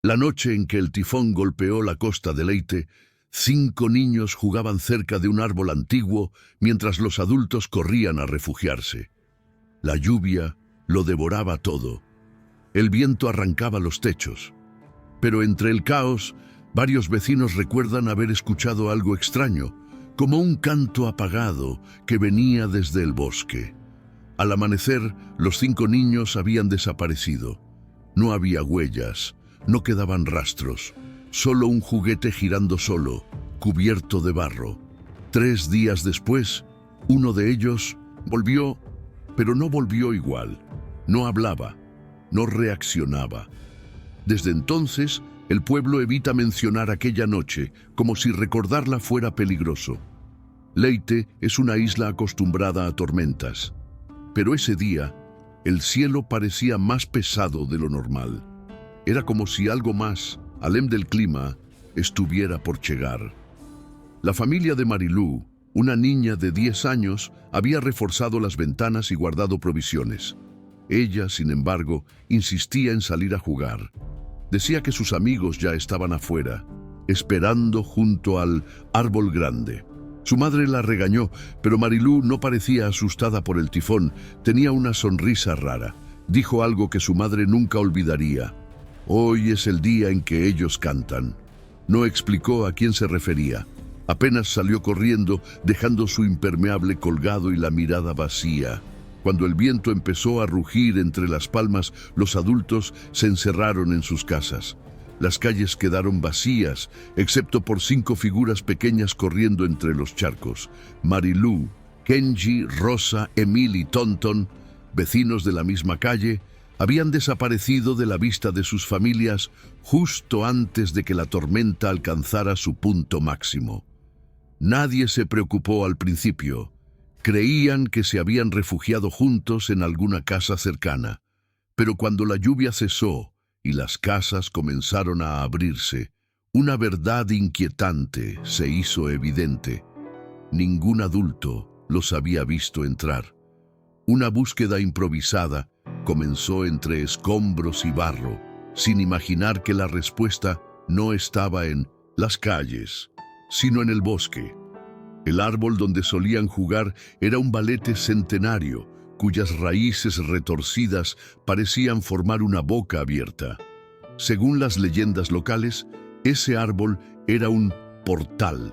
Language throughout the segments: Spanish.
La noche en que el tifón golpeó la costa de Leyte, 5 niños jugaban cerca de un árbol antiguo mientras los adultos corrían a refugiarse. La lluvia lo devoraba todo. El viento arrancaba los techos. Pero entre el caos, varios vecinos recuerdan haber escuchado algo extraño, como un canto apagado que venía desde el bosque. Al amanecer, los 5 niños habían desaparecido. No había huellas, no quedaban rastros, solo un juguete girando solo, cubierto de barro. 3 días después, uno de ellos volvió, pero no volvió igual. No hablaba, no reaccionaba. Desde entonces, el pueblo evita mencionar aquella noche, como si recordarla fuera peligroso. Leyte es una isla acostumbrada a tormentas, pero ese día, el cielo parecía más pesado de lo normal. Era como si algo más, além del clima, estuviera por llegar. La familia de Marilú, una niña de 10 años, había reforzado las ventanas y guardado provisiones. Ella, sin embargo, insistía en salir a jugar. Decía que sus amigos ya estaban afuera, esperando junto al árbol grande. Su madre la regañó, pero Marilú no parecía asustada por el tifón, tenía una sonrisa rara. Dijo algo que su madre nunca olvidaría. Hoy es el día en que ellos cantan. No explicó a quién se refería. Apenas salió corriendo, dejando su impermeable colgado y la mirada vacía. Cuando el viento empezó a rugir entre las palmas, los adultos se encerraron en sus casas. Las calles quedaron vacías, excepto por 5 figuras pequeñas corriendo entre los charcos. Marilú, Kenji, Rosa, Emil y Tonton, vecinos de la misma calle, habían desaparecido de la vista de sus familias justo antes de que la tormenta alcanzara su punto máximo. Nadie se preocupó al principio. Creían que se habían refugiado juntos en alguna casa cercana. Pero cuando la lluvia cesó y las casas comenzaron a abrirse, una verdad inquietante se hizo evidente. Ningún adulto los había visto entrar. Una búsqueda improvisada comenzó entre escombros y barro, sin imaginar que la respuesta no estaba en las calles, sino en el bosque. El árbol donde solían jugar era un balete centenario, cuyas raíces retorcidas parecían formar una boca abierta. Según las leyendas locales, ese árbol era un portal.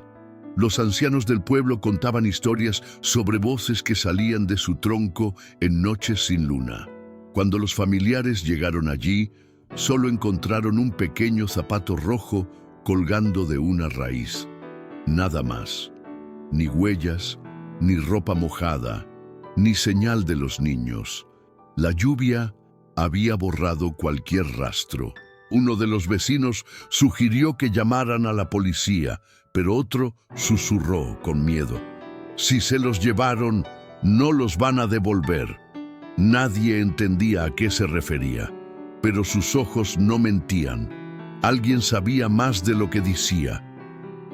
Los ancianos del pueblo contaban historias sobre voces que salían de su tronco en noches sin luna. Cuando los familiares llegaron allí, solo encontraron un pequeño zapato rojo colgando de una raíz. Nada más. Ni huellas, ni ropa mojada, ni señal de los niños. La lluvia había borrado cualquier rastro. Uno de los vecinos sugirió que llamaran a la policía, pero otro susurró con miedo: si se los llevaron, no los van a devolver. Nadie entendía a qué se refería, pero sus ojos no mentían. Alguien sabía más de lo que decía.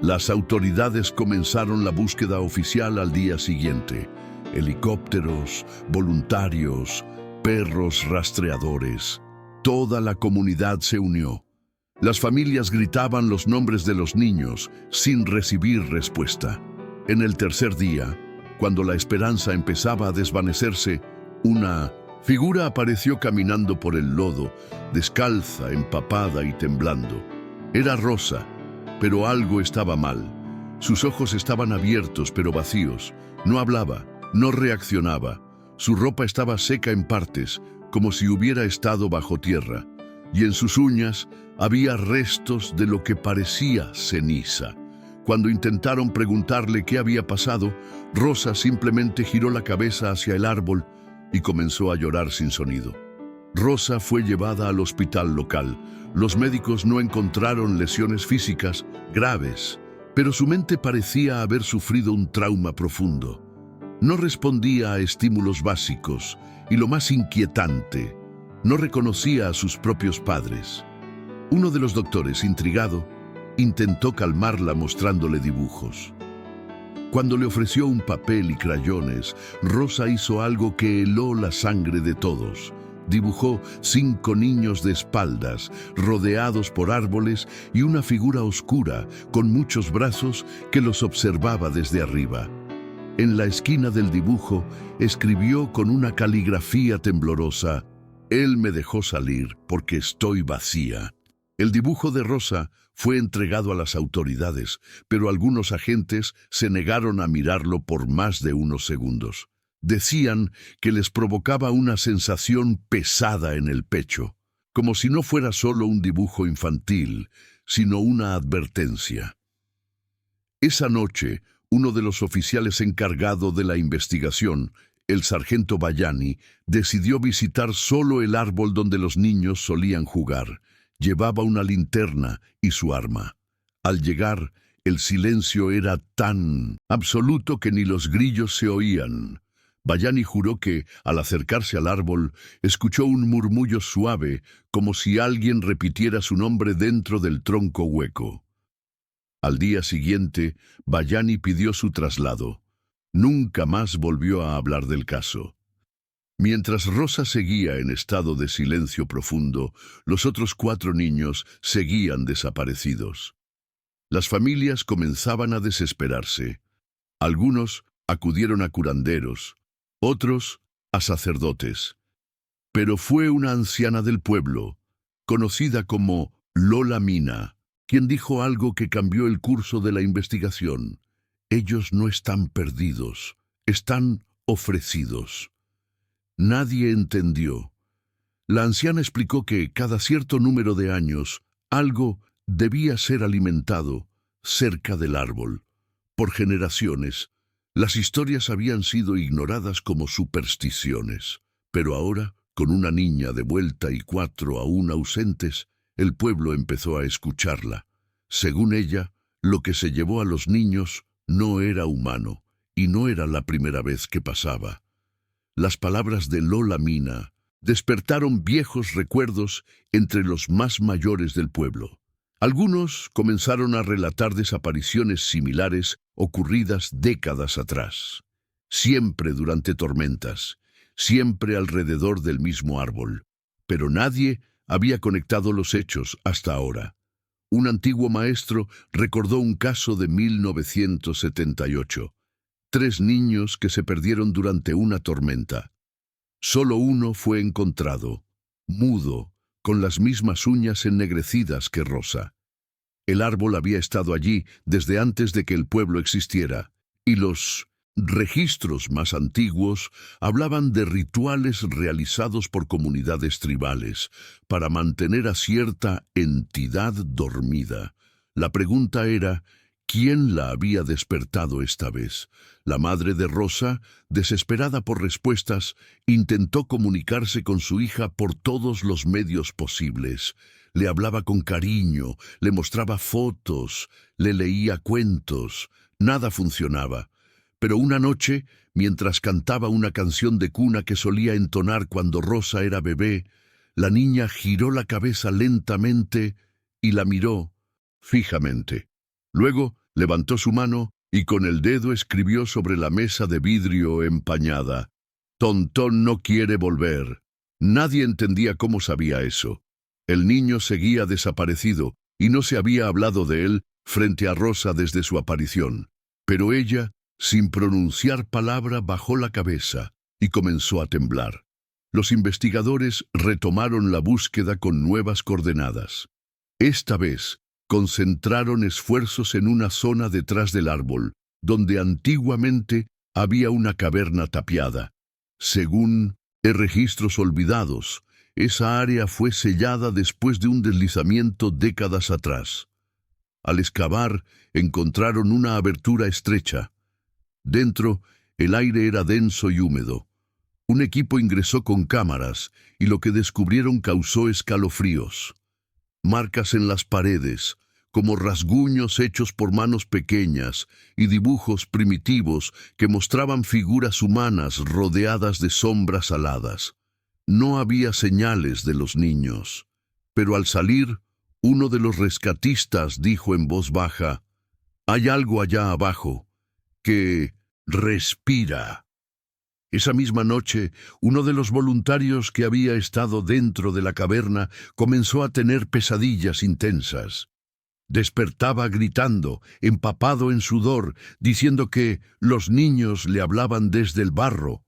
Las autoridades comenzaron la búsqueda oficial al día siguiente. Helicópteros, voluntarios, perros rastreadores. Toda la comunidad se unió. Las familias gritaban los nombres de los niños sin recibir respuesta. En el tercer día, cuando la esperanza empezaba a desvanecerse, una figura apareció caminando por el lodo, descalza, empapada y temblando. Era Rosa, pero algo estaba mal. Sus ojos estaban abiertos pero vacíos. No hablaba, no reaccionaba. Su ropa estaba seca en partes, como si hubiera estado bajo tierra, y en sus uñas había restos de lo que parecía ceniza. Cuando intentaron preguntarle qué había pasado, Rosa simplemente giró la cabeza hacia el árbol y comenzó a llorar sin sonido. Rosa fue llevada al hospital local. Los médicos no encontraron lesiones físicas graves, pero su mente parecía haber sufrido un trauma profundo. No respondía a estímulos básicos y, lo más inquietante, no reconocía a sus propios padres. Uno de los doctores, intrigado, intentó calmarla mostrándole dibujos. Cuando le ofreció un papel y crayones, Rosa hizo algo que heló la sangre de todos. Dibujó 5 niños de espaldas, rodeados por árboles y una figura oscura, con muchos brazos, que los observaba desde arriba. En la esquina del dibujo escribió con una caligrafía temblorosa: «Él me dejó salir porque estoy vacía». El dibujo de Rosa fue entregado a las autoridades, pero algunos agentes se negaron a mirarlo por más de unos segundos. Decían que les provocaba una sensación pesada en el pecho, como si no fuera solo un dibujo infantil, sino una advertencia. Esa noche, uno de los oficiales encargado de la investigación, el sargento Bayani, decidió visitar solo el árbol donde los niños solían jugar. Llevaba una linterna y su arma. Al llegar, el silencio era tan absoluto que ni los grillos se oían. Bayani juró que, al acercarse al árbol, escuchó un murmullo suave, como si alguien repitiera su nombre dentro del tronco hueco. Al día siguiente, Bayani pidió su traslado. Nunca más volvió a hablar del caso. Mientras Rosa seguía en estado de silencio profundo, los otros 4 niños seguían desaparecidos. Las familias comenzaban a desesperarse. Algunos acudieron a curanderos, otros a sacerdotes. Pero fue una anciana del pueblo, conocida como Lola Mina, quien dijo algo que cambió el curso de la investigación. Ellos no están perdidos, están ofrecidos. Nadie entendió. La anciana explicó que cada cierto número de años algo debía ser alimentado cerca del árbol. Por generaciones, las historias habían sido ignoradas como supersticiones, pero ahora, con una niña de vuelta y 4 aún ausentes, el pueblo empezó a escucharla. Según ella, lo que se llevó a los niños no era humano, y no era la primera vez que pasaba. Las palabras de Lola Mina despertaron viejos recuerdos entre los más mayores del pueblo. Algunos comenzaron a relatar desapariciones similares ocurridas décadas atrás. Siempre durante tormentas, siempre alrededor del mismo árbol. Pero nadie había conectado los hechos hasta ahora. Un antiguo maestro recordó un caso de 1978. 3 niños que se perdieron durante una tormenta. Solo uno fue encontrado, mudo, con las mismas uñas ennegrecidas que Rosa. El árbol había estado allí desde antes de que el pueblo existiera, y los registros más antiguos hablaban de rituales realizados por comunidades tribales para mantener a cierta entidad dormida. La pregunta era: ¿quién la había despertado esta vez? La madre de Rosa, desesperada por respuestas, intentó comunicarse con su hija por todos los medios posibles. Le hablaba con cariño, le mostraba fotos, le leía cuentos. Nada funcionaba. Pero una noche, mientras cantaba una canción de cuna que solía entonar cuando Rosa era bebé, la niña giró la cabeza lentamente y la miró fijamente. Luego levantó su mano y con el dedo escribió sobre la mesa de vidrio empañada: «Tontón no quiere volver». Nadie entendía cómo sabía eso. El niño seguía desaparecido y no se había hablado de él frente a Rosa desde su aparición. Pero ella, sin pronunciar palabra, bajó la cabeza y comenzó a temblar. Los investigadores retomaron la búsqueda con nuevas coordenadas. Esta vez, concentraron esfuerzos en una zona detrás del árbol, donde antiguamente había una caverna tapiada. Según registros olvidados, esa área fue sellada después de un deslizamiento décadas atrás. Al excavar, encontraron una abertura estrecha. Dentro, el aire era denso y húmedo. Un equipo ingresó con cámaras y lo que descubrieron causó escalofríos. Marcas en las paredes, como rasguños hechos por manos pequeñas, y dibujos primitivos que mostraban figuras humanas rodeadas de sombras aladas. No había señales de los niños, pero al salir, uno de los rescatistas dijo en voz baja: «Hay algo allá abajo que respira». Esa misma noche, uno de los voluntarios que había estado dentro de la caverna comenzó a tener pesadillas intensas. Despertaba gritando, empapado en sudor, diciendo que los niños le hablaban desde el barro.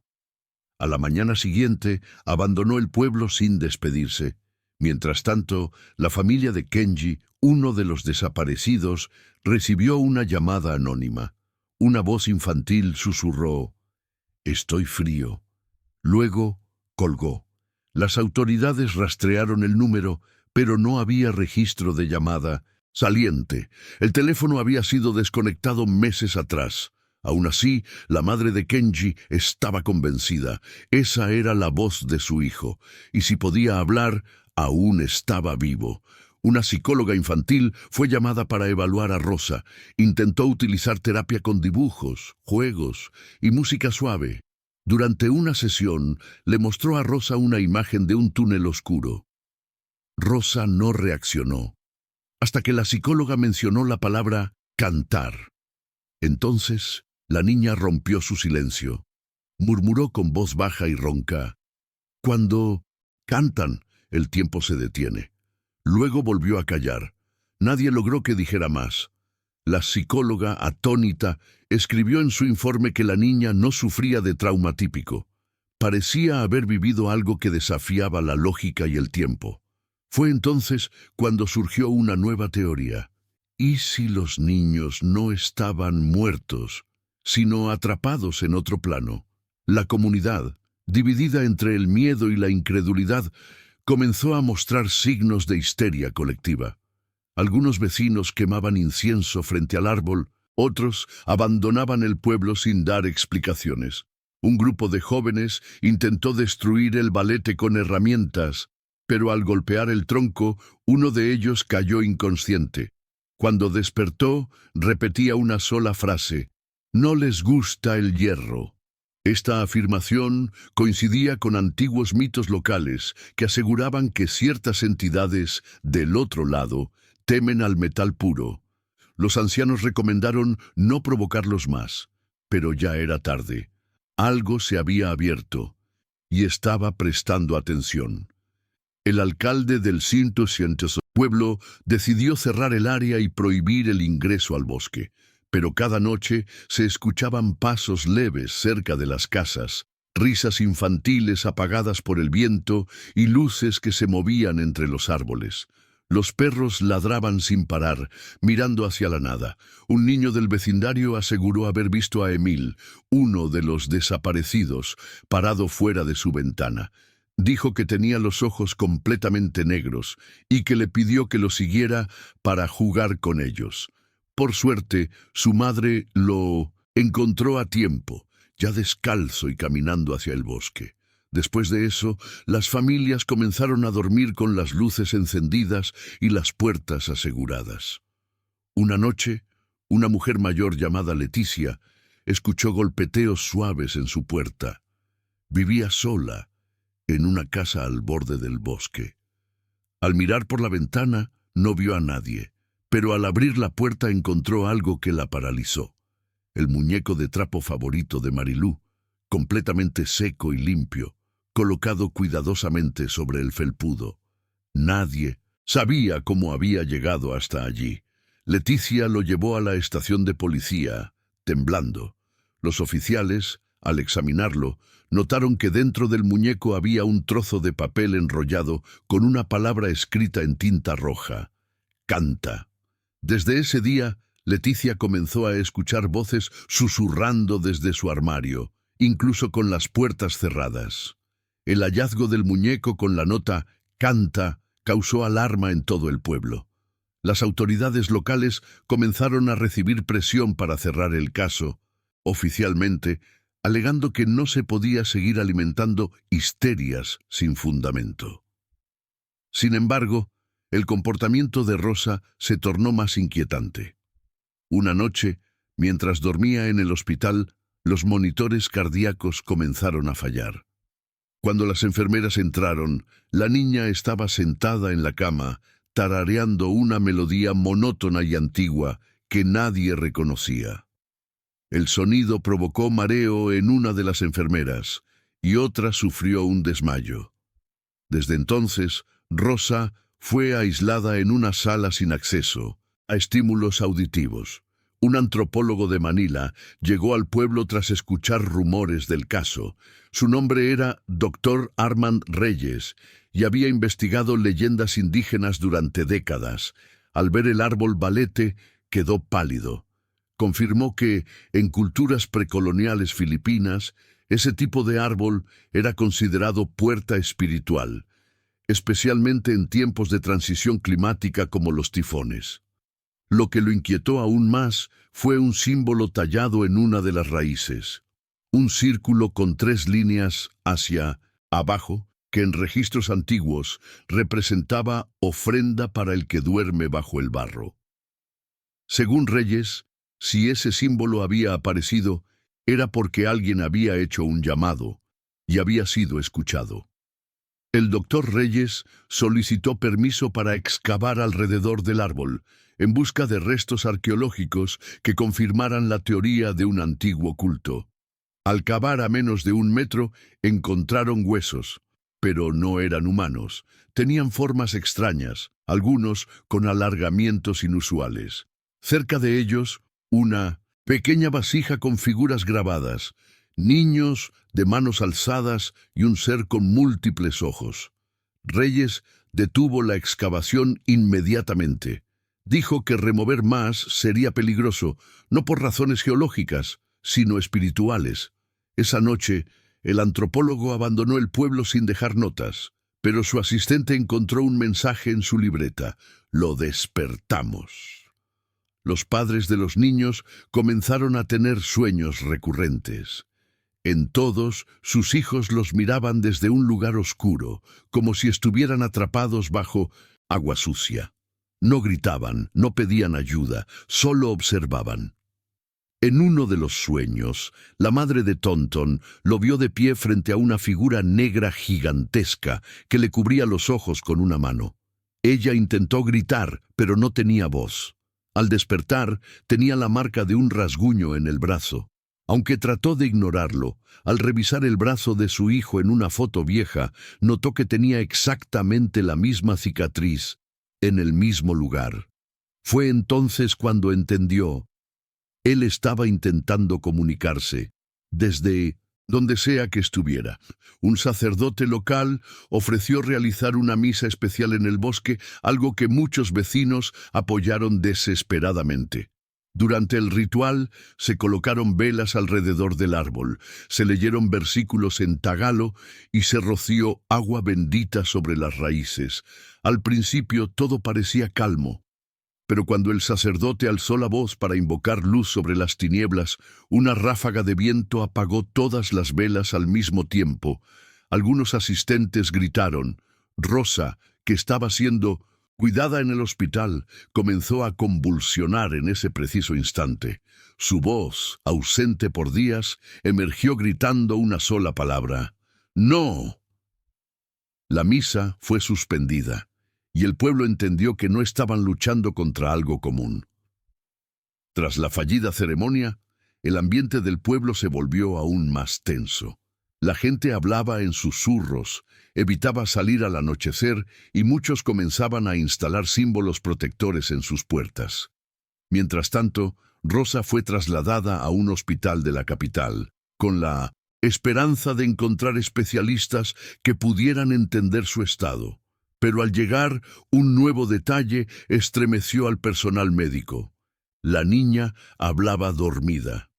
A la mañana siguiente, abandonó el pueblo sin despedirse. Mientras tanto, la familia de Kenji, uno de los desaparecidos, recibió una llamada anónima. Una voz infantil susurró: «Estoy frío». Luego colgó. Las autoridades rastrearon el número, pero no había registro de llamada saliente. El teléfono había sido desconectado meses atrás. Aún así, la madre de Kenji estaba convencida. Esa era la voz de su hijo, y si podía hablar, aún estaba vivo. Una psicóloga infantil fue llamada para evaluar a Rosa. Intentó utilizar terapia con dibujos, juegos y música suave. Durante una sesión, le mostró a Rosa una imagen de un túnel oscuro. Rosa no reaccionó, hasta que la psicóloga mencionó la palabra cantar. Entonces, la niña rompió su silencio. Murmuró con voz baja y ronca: «Cuando cantan, el tiempo se detiene». Luego volvió a callar. Nadie logró que dijera más. La psicóloga, atónita, escribió en su informe que la niña no sufría de trauma típico. Parecía haber vivido algo que desafiaba la lógica y el tiempo. Fue entonces cuando surgió una nueva teoría. ¿Y si los niños no estaban muertos, sino atrapados en otro plano? La comunidad, dividida entre el miedo y la incredulidad, comenzó a mostrar signos de histeria colectiva. Algunos vecinos quemaban incienso frente al árbol, otros abandonaban el pueblo sin dar explicaciones. Un grupo de jóvenes intentó destruir el valete con herramientas, pero al golpear el tronco, uno de ellos cayó inconsciente. Cuando despertó, repetía una sola frase: «No les gusta el hierro». Esta afirmación coincidía con antiguos mitos locales que aseguraban que ciertas entidades del otro lado temen al metal puro. Los ancianos recomendaron no provocarlos más, pero ya era tarde. Algo se había abierto y estaba prestando atención. El alcalde del 100 pueblo decidió cerrar el área y prohibir el ingreso al bosque. Pero cada noche se escuchaban pasos leves cerca de las casas, risas infantiles apagadas por el viento y luces que se movían entre los árboles. Los perros ladraban sin parar, mirando hacia la nada. Un niño del vecindario aseguró haber visto a Emil, uno de los desaparecidos, parado fuera de su ventana. Dijo que tenía los ojos completamente negros y que le pidió que lo siguiera para jugar con ellos. Por suerte, su madre lo encontró a tiempo, ya descalzo y caminando hacia el bosque. Después de eso, las familias comenzaron a dormir con las luces encendidas y las puertas aseguradas. Una noche, una mujer mayor llamada Leticia escuchó golpeteos suaves en su puerta. Vivía sola, en una casa al borde del bosque. Al mirar por la ventana, no vio a nadie. Pero al abrir la puerta encontró algo que la paralizó. El muñeco de trapo favorito de Marilú, completamente seco y limpio, colocado cuidadosamente sobre el felpudo. Nadie sabía cómo había llegado hasta allí. Leticia lo llevó a la estación de policía, temblando. Los oficiales, al examinarlo, notaron que dentro del muñeco había un trozo de papel enrollado con una palabra escrita en tinta roja: «Canta». Desde ese día, Leticia comenzó a escuchar voces susurrando desde su armario, incluso con las puertas cerradas. El hallazgo del muñeco con la nota «Canta» causó alarma en todo el pueblo. Las autoridades locales comenzaron a recibir presión para cerrar el caso, oficialmente, alegando que no se podía seguir alimentando histerias sin fundamento. Sin embargo, el comportamiento de Rosa se tornó más inquietante. Una noche, mientras dormía en el hospital, los monitores cardíacos comenzaron a fallar. Cuando las enfermeras entraron, la niña estaba sentada en la cama, tarareando una melodía monótona y antigua que nadie reconocía. El sonido provocó mareo en una de las enfermeras, y otra sufrió un desmayo. Desde entonces, Rosa fue aislada en una sala sin acceso a estímulos auditivos. Un antropólogo de Manila llegó al pueblo tras escuchar rumores del caso. Su nombre era Dr. Armand Reyes y había investigado leyendas indígenas durante décadas. Al ver el árbol balete, quedó pálido. Confirmó que, en culturas precoloniales filipinas, ese tipo de árbol era considerado puerta espiritual, especialmente en tiempos de transición climática como los tifones. Lo que lo inquietó aún más fue un símbolo tallado en una de las raíces, un círculo con 3 líneas hacia abajo, que en registros antiguos representaba ofrenda para el que duerme bajo el barro. Según Reyes, si ese símbolo había aparecido, era porque alguien había hecho un llamado y había sido escuchado. El doctor Reyes solicitó permiso para excavar alrededor del árbol, en busca de restos arqueológicos que confirmaran la teoría de un antiguo culto. Al cavar a menos de 1 metro, encontraron huesos, pero no eran humanos. Tenían formas extrañas, algunos con alargamientos inusuales. Cerca de ellos, una pequeña vasija con figuras grabadas, niños de manos alzadas y un ser con múltiples ojos. Reyes detuvo la excavación inmediatamente. Dijo que remover más sería peligroso, no por razones geológicas, sino espirituales. Esa noche, el antropólogo abandonó el pueblo sin dejar notas, pero su asistente encontró un mensaje en su libreta: «Lo despertamos». Los padres de los niños comenzaron a tener sueños recurrentes. En todos, sus hijos los miraban desde un lugar oscuro, como si estuvieran atrapados bajo agua sucia. No gritaban, no pedían ayuda, solo observaban. En uno de los sueños, la madre de Tonton lo vio de pie frente a una figura negra gigantesca que le cubría los ojos con una mano. Ella intentó gritar, pero no tenía voz. Al despertar, tenía la marca de un rasguño en el brazo. Aunque trató de ignorarlo, al revisar el brazo de su hijo en una foto vieja, notó que tenía exactamente la misma cicatriz, en el mismo lugar. Fue entonces cuando entendió. Él estaba intentando comunicarse, desde donde sea que estuviera. Un sacerdote local ofreció realizar una misa especial en el bosque, algo que muchos vecinos apoyaron desesperadamente. Durante el ritual se colocaron velas alrededor del árbol, se leyeron versículos en tagalo y se roció agua bendita sobre las raíces. Al principio todo parecía calmo, pero cuando el sacerdote alzó la voz para invocar luz sobre las tinieblas, una ráfaga de viento apagó todas las velas al mismo tiempo. Algunos asistentes gritaron. Rosa, que estaba siendo cuidada en el hospital, comenzó a convulsionar en ese preciso instante. Su voz, ausente por días, emergió gritando una sola palabra: «¡No!». La misa fue suspendida, y el pueblo entendió que no estaban luchando contra algo común. Tras la fallida ceremonia, el ambiente del pueblo se volvió aún más tenso. La gente hablaba en susurros, evitaba salir al anochecer y muchos comenzaban a instalar símbolos protectores en sus puertas. Mientras tanto, Rosa fue trasladada a un hospital de la capital, con la esperanza de encontrar especialistas que pudieran entender su estado. Pero al llegar, un nuevo detalle estremeció al personal médico. La niña hablaba dormida.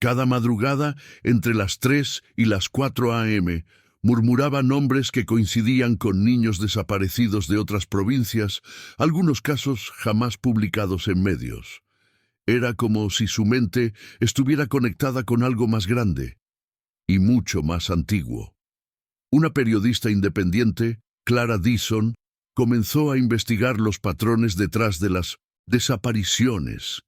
Cada madrugada, entre las 3 y las 4 a.m., murmuraba nombres que coincidían con niños desaparecidos de otras provincias, algunos casos jamás publicados en medios. Era como si su mente estuviera conectada con algo más grande y mucho más antiguo. Una periodista independiente, Clara Dixon, comenzó a investigar los patrones detrás de las desapariciones.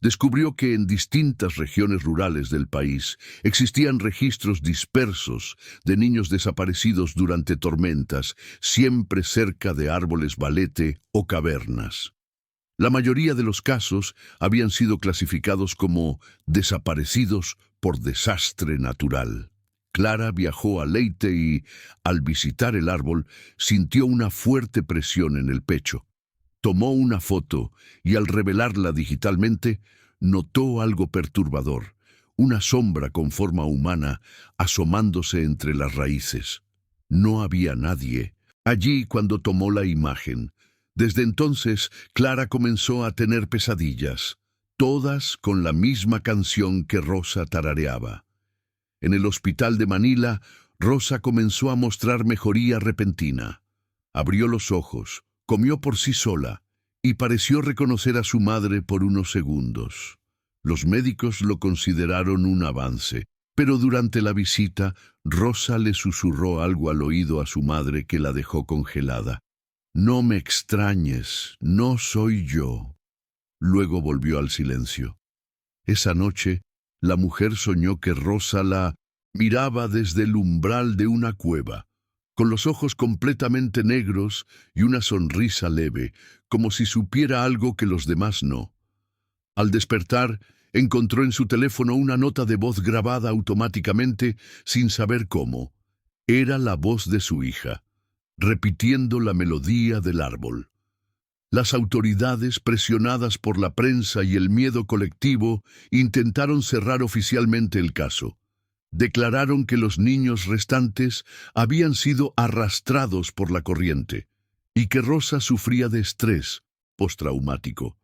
Descubrió que en distintas regiones rurales del país existían registros dispersos de niños desaparecidos durante tormentas, siempre cerca de árboles balete o cavernas. La mayoría de los casos habían sido clasificados como desaparecidos por desastre natural. Clara viajó a Leyte y, al visitar el árbol, sintió una fuerte presión en el pecho. Tomó una foto y, al revelarla digitalmente, notó algo perturbador: una sombra con forma humana asomándose entre las raíces. No había nadie allí cuando tomó la imagen. Desde entonces, Clara comenzó a tener pesadillas, todas con la misma canción que Rosa tarareaba. En el hospital de Manila, Rosa comenzó a mostrar mejoría repentina. Abrió los ojos, comió por sí sola y pareció reconocer a su madre por unos segundos. Los médicos lo consideraron un avance, pero durante la visita, Rosa le susurró algo al oído a su madre que la dejó congelada. «No me extrañes, no soy yo». Luego volvió al silencio. Esa noche, la mujer soñó que Rosa la miraba desde el umbral de una cueva, con los ojos completamente negros y una sonrisa leve, como si supiera algo que los demás no. Al despertar, encontró en su teléfono una nota de voz grabada automáticamente sin saber cómo. Era la voz de su hija, repitiendo la melodía del árbol. Las autoridades, presionadas por la prensa y el miedo colectivo, intentaron cerrar oficialmente el caso. Declararon que los niños restantes habían sido arrastrados por la corriente y que Rosa sufría de estrés postraumático.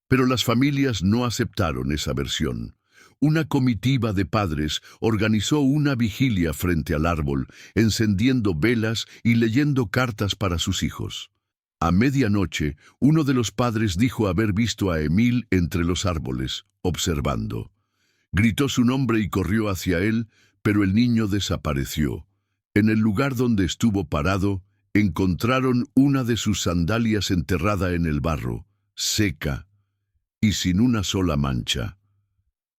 Pero las familias no aceptaron esa versión. Una comitiva de padres organizó una vigilia frente al árbol, encendiendo velas y leyendo cartas para sus hijos. A medianoche, uno de los padres dijo haber visto a Emil entre los árboles, observando. Gritó su nombre y corrió hacia él, pero el niño desapareció. En el lugar donde estuvo parado, encontraron una de sus sandalias enterrada en el barro, seca y sin una sola mancha.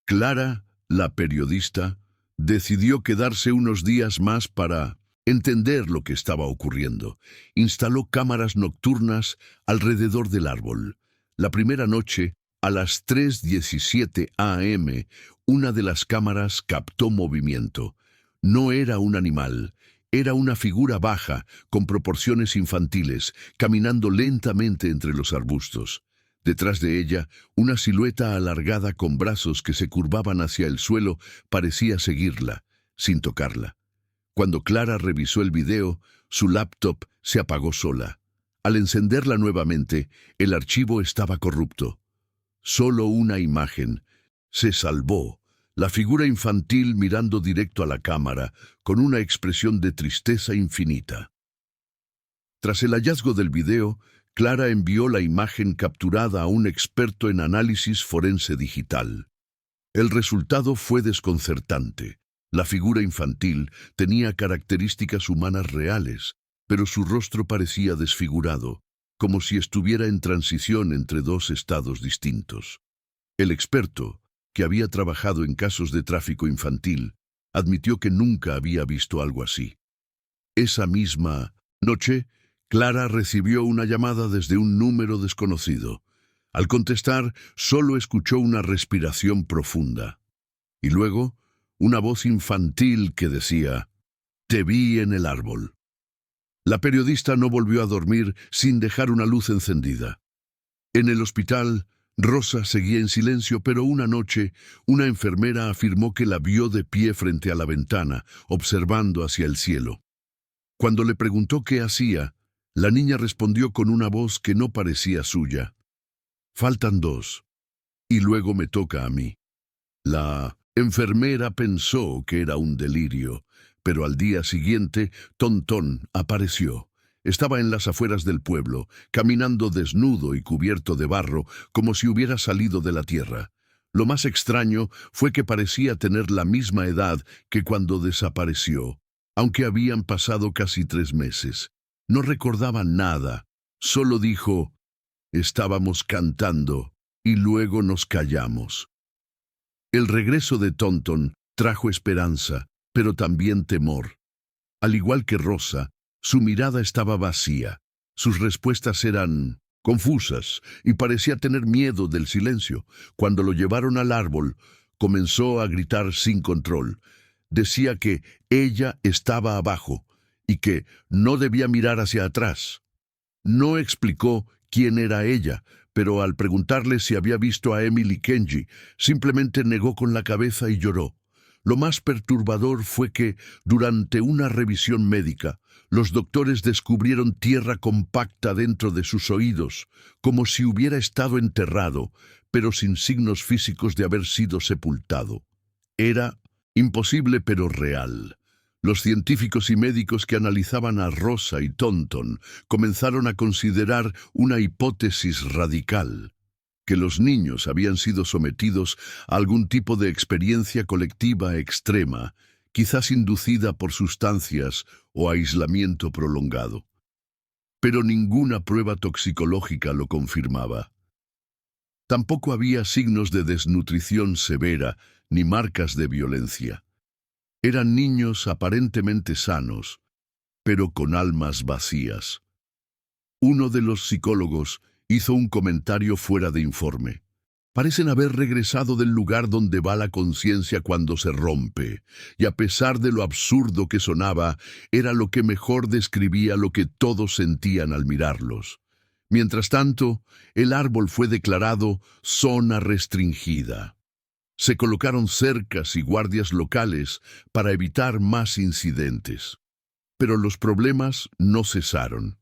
Clara, la periodista, decidió quedarse unos días más para entender lo que estaba ocurriendo. Instaló cámaras nocturnas alrededor del árbol. La primera noche, a las 3:17 a.m., una de las cámaras captó movimiento. No era un animal, era una figura baja, con proporciones infantiles, caminando lentamente entre los arbustos. Detrás de ella, una silueta alargada con brazos que se curvaban hacia el suelo parecía seguirla, sin tocarla. Cuando Clara revisó el video, su laptop se apagó sola. Al encenderla nuevamente, el archivo estaba corrupto. Solo una imagen. Se salvó. La figura infantil mirando directo a la cámara, con una expresión de tristeza infinita. Tras el hallazgo del video, Clara envió la imagen capturada a un experto en análisis forense digital. El resultado fue desconcertante. La figura infantil tenía características humanas reales, pero su rostro parecía desfigurado, como si estuviera en transición entre dos estados distintos. El experto, que había trabajado en casos de tráfico infantil, admitió que nunca había visto algo así. Esa misma noche, Clara recibió una llamada desde un número desconocido. Al contestar, solo escuchó una respiración profunda. Y luego, una voz infantil que decía: «Te vi en el árbol». La periodista no volvió a dormir sin dejar una luz encendida. En el hospital, Rosa seguía en silencio, pero una noche, una enfermera afirmó que la vio de pie frente a la ventana, observando hacia el cielo. Cuando le preguntó qué hacía, la niña respondió con una voz que no parecía suya: «Faltan 2. Y luego me toca a mí». La enfermera pensó que era un delirio, pero al día siguiente, Tontón apareció. Estaba en las afueras del pueblo, caminando desnudo y cubierto de barro, como si hubiera salido de la tierra. Lo más extraño fue que parecía tener la misma edad que cuando desapareció, aunque habían pasado casi 3 meses. No recordaba nada, solo dijo: «Estábamos cantando y luego nos callamos». El regreso de Tontón trajo esperanza, pero también temor. Al igual que Rosa, su mirada estaba vacía. Sus respuestas eran confusas, y parecía tener miedo del silencio. Cuando lo llevaron al árbol, comenzó a gritar sin control. Decía que ella estaba abajo y que no debía mirar hacia atrás. No explicó quién era ella, pero al preguntarle si había visto a Emily Kenji, simplemente negó con la cabeza y lloró. Lo más perturbador fue que, durante una revisión médica, los doctores descubrieron tierra compacta dentro de sus oídos, como si hubiera estado enterrado, pero sin signos físicos de haber sido sepultado. Era imposible pero real. Los científicos y médicos que analizaban a Rosa y Thornton comenzaron a considerar una hipótesis radical: que los niños habían sido sometidos a algún tipo de experiencia colectiva extrema, quizás inducida por sustancias o aislamiento prolongado. Pero ninguna prueba toxicológica lo confirmaba. Tampoco había signos de desnutrición severa ni marcas de violencia. Eran niños aparentemente sanos, pero con almas vacías. Uno de los psicólogos hizo un comentario fuera de informe. Parecen haber regresado del lugar donde va la conciencia cuando se rompe, y a pesar de lo absurdo que sonaba, era lo que mejor describía lo que todos sentían al mirarlos. Mientras tanto, el árbol fue declarado zona restringida. Se colocaron cercas y guardias locales para evitar más incidentes. Pero los problemas no cesaron.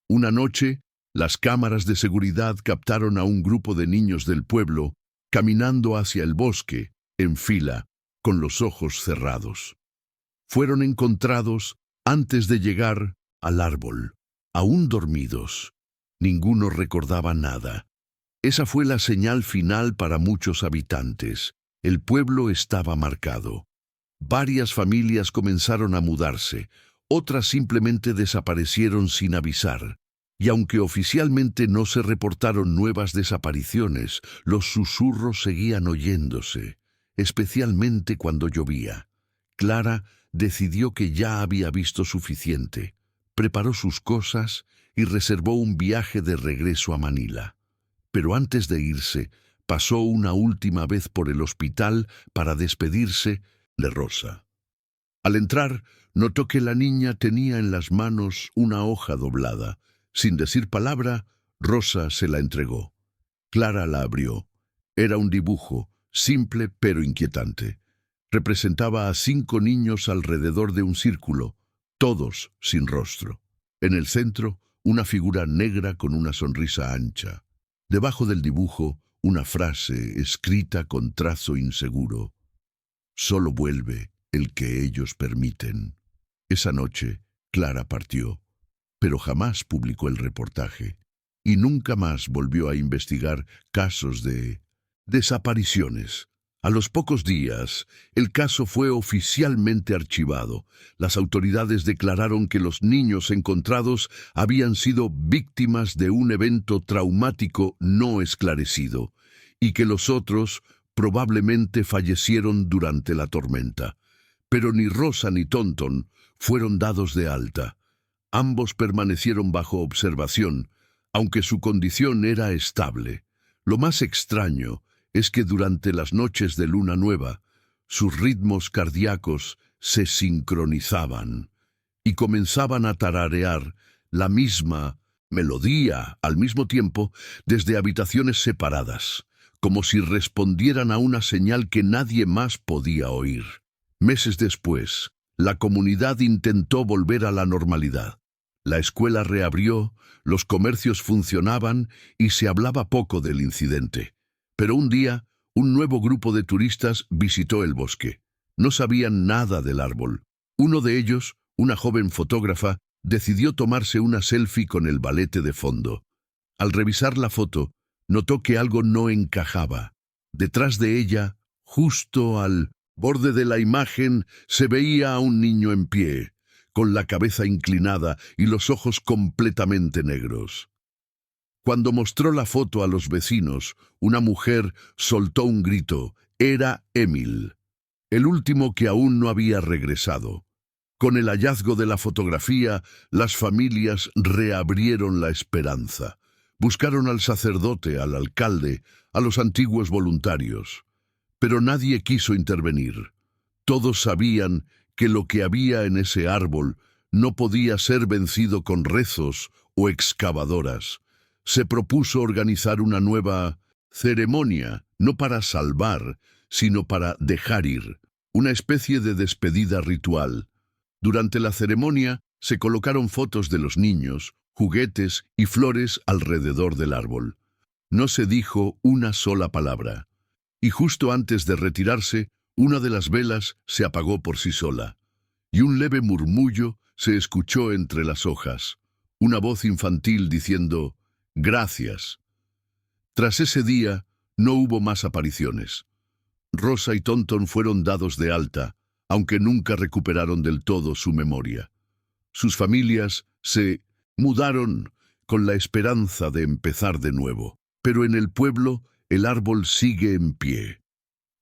Una noche, las cámaras de seguridad captaron a un grupo de niños del pueblo caminando hacia el bosque, en fila, con los ojos cerrados. Fueron encontrados antes de llegar al árbol, aún dormidos. Ninguno recordaba nada. Esa fue la señal final para muchos habitantes. El pueblo estaba marcado. Varias familias comenzaron a mudarse, otras simplemente desaparecieron sin avisar. Y aunque oficialmente no se reportaron nuevas desapariciones, los susurros seguían oyéndose, especialmente cuando llovía. Clara decidió que ya había visto suficiente. Preparó sus cosas y reservó un viaje de regreso a Manila. Pero antes de irse, pasó una última vez por el hospital para despedirse de Rosa. Al entrar, notó que la niña tenía en las manos una hoja doblada. Sin decir palabra, Rosa se la entregó. Clara la abrió. Era un dibujo, simple pero inquietante. Representaba a 5 niños alrededor de un círculo, todos sin rostro. En el centro, una figura negra con una sonrisa ancha. Debajo del dibujo, una frase escrita con trazo inseguro: «Solo vuelve el que ellos permiten». Esa noche, Clara partió, pero jamás publicó el reportaje y nunca más volvió a investigar casos de desapariciones. A los pocos días, el caso fue oficialmente archivado. Las autoridades declararon que los niños encontrados habían sido víctimas de un evento traumático no esclarecido y que los otros probablemente fallecieron durante la tormenta. Pero ni Rosa ni Thornton fueron dados de alta. Ambos permanecieron bajo observación, aunque su condición era estable. Lo más extraño es que durante las noches de luna nueva, sus ritmos cardíacos se sincronizaban y comenzaban a tararear la misma melodía al mismo tiempo desde habitaciones separadas, como si respondieran a una señal que nadie más podía oír. Meses después, la comunidad intentó volver a la normalidad. La escuela reabrió, los comercios funcionaban y se hablaba poco del incidente. Pero un día, un nuevo grupo de turistas visitó el bosque. No sabían nada del árbol. Uno de ellos, una joven fotógrafa, decidió tomarse una selfie con el valete de fondo. Al revisar la foto, notó que algo no encajaba. Detrás de ella, justo al borde de la imagen, se veía a un niño en pie, con la cabeza inclinada y los ojos completamente negros. Cuando mostró la foto a los vecinos, una mujer soltó un grito. Era Emil, el último que aún no había regresado. Con el hallazgo de la fotografía, las familias reabrieron la esperanza. Buscaron al sacerdote, al alcalde, a los antiguos voluntarios, pero nadie quiso intervenir. Todos sabían que lo que había en ese árbol no podía ser vencido con rezos o excavadoras. Se propuso organizar una nueva ceremonia, no para salvar, sino para dejar ir, una especie de despedida ritual. Durante la ceremonia se colocaron fotos de los niños, juguetes y flores alrededor del árbol. No se dijo una sola palabra. Y justo antes de retirarse, una de las velas se apagó por sí sola, y un leve murmullo se escuchó entre las hojas, una voz infantil diciendo «Gracias». Tras ese día, no hubo más apariciones. Rosa y Tonton fueron dados de alta, aunque nunca recuperaron del todo su memoria. Sus familias se mudaron con la esperanza de empezar de nuevo, pero en el pueblo el árbol sigue en pie.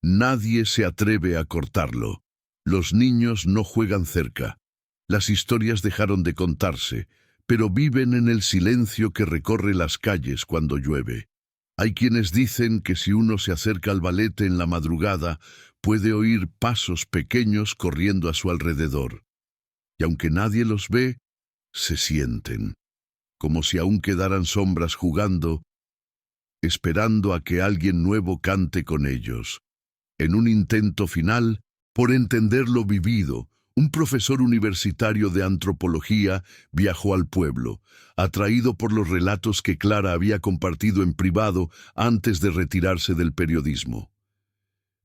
Nadie se atreve a cortarlo. Los niños no juegan cerca. Las historias dejaron de contarse, pero viven en el silencio que recorre las calles cuando llueve. Hay quienes dicen que si uno se acerca al balete en la madrugada, puede oír pasos pequeños corriendo a su alrededor. Y aunque nadie los ve, se sienten, como si aún quedaran sombras jugando, esperando a que alguien nuevo cante con ellos. En un intento final, por entender lo vivido, un profesor universitario de antropología viajó al pueblo, atraído por los relatos que Clara había compartido en privado antes de retirarse del periodismo.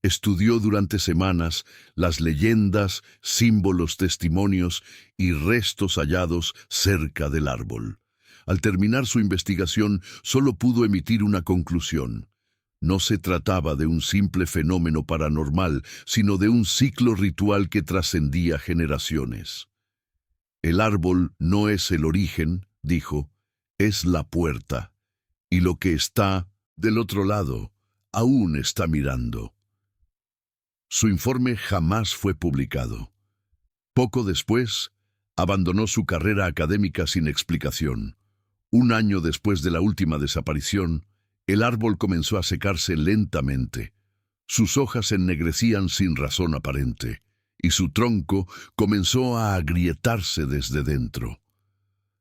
Estudió durante semanas las leyendas, símbolos, testimonios y restos hallados cerca del árbol. Al terminar su investigación, solo pudo emitir una conclusión. No se trataba de un simple fenómeno paranormal, sino de un ciclo ritual que trascendía generaciones. El árbol no es el origen, dijo, es la puerta, y lo que está del otro lado aún está mirando. Su informe jamás fue publicado. Poco después, abandonó su carrera académica sin explicación. Un año después de la última desaparición, el árbol comenzó a secarse lentamente. Sus hojas se ennegrecían sin razón aparente, y su tronco comenzó a agrietarse desde dentro.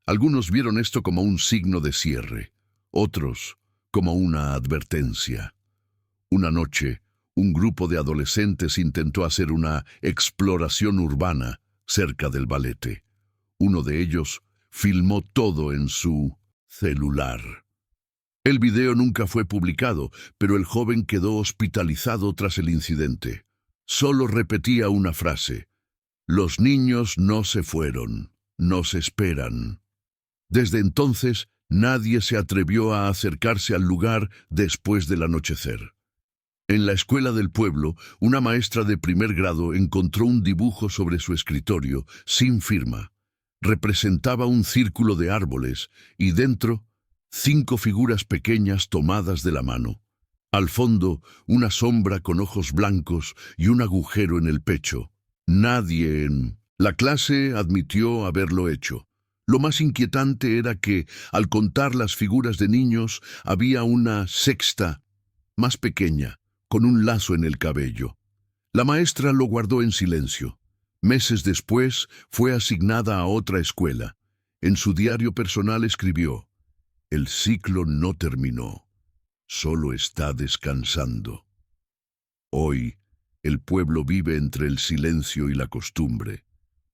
Algunos vieron esto como un signo de cierre, otros como una advertencia. Una noche, un grupo de adolescentes intentó hacer una exploración urbana cerca del balete. Uno de ellos filmó todo en su celular. El video nunca fue publicado, pero el joven quedó hospitalizado tras el incidente. Solo repetía una frase: «Los niños no se fueron, nos esperan». Desde entonces, nadie se atrevió a acercarse al lugar después del anochecer. En la escuela del pueblo, una maestra de primer grado encontró un dibujo sobre su escritorio, sin firma. Representaba un círculo de árboles, y dentro 5 figuras pequeñas tomadas de la mano. Al fondo, una sombra con ojos blancos y un agujero en el pecho. Nadie en la clase admitió haberlo hecho. Lo más inquietante era que, al contar las figuras de niños, había una sexta, más pequeña, con un lazo en el cabello. La maestra lo guardó en silencio. Meses después, fue asignada a otra escuela. En su diario personal escribió: «El ciclo no terminó, solo está descansando». Hoy, el pueblo vive entre el silencio y la costumbre.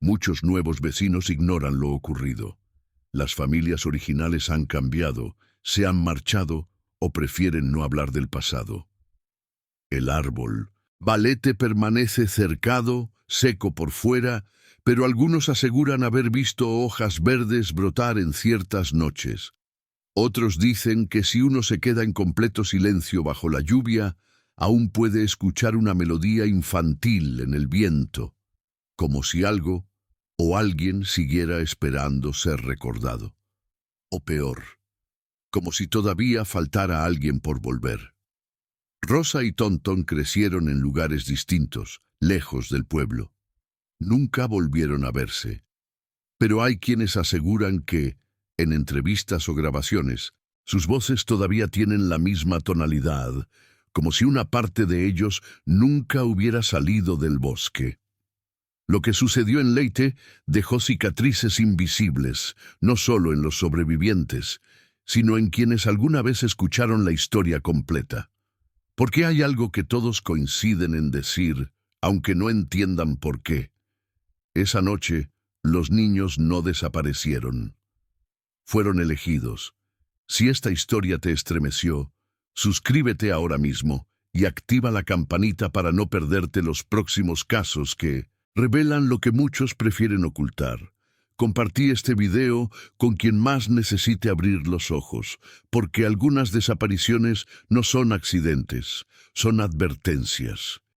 Muchos nuevos vecinos ignoran lo ocurrido. Las familias originales han cambiado, se han marchado o prefieren no hablar del pasado. El árbol, balete, permanece cercado, seco por fuera, pero algunos aseguran haber visto hojas verdes brotar en ciertas noches. Otros dicen que si uno se queda en completo silencio bajo la lluvia, aún puede escuchar una melodía infantil en el viento, como si algo o alguien siguiera esperando ser recordado. O peor, como si todavía faltara alguien por volver. Rosa y Tonton crecieron en lugares distintos, lejos del pueblo. Nunca volvieron a verse. Pero hay quienes aseguran que, en entrevistas o grabaciones, Sus voces todavía tienen la misma tonalidad, como si una parte de ellos nunca hubiera salido del bosque. Lo que sucedió en Leyte dejó cicatrices invisibles, no solo en los sobrevivientes, sino en quienes alguna vez escucharon la historia completa. Porque hay algo que todos coinciden en decir, aunque no entiendan por qué. Esa noche, los niños no desaparecieron. Fueron elegidos. Si esta historia te estremeció, suscríbete ahora mismo y activa la campanita para no perderte los próximos casos que revelan lo que muchos prefieren ocultar. Compartí este video con quien más necesite abrir los ojos, porque algunas desapariciones no son accidentes, son advertencias.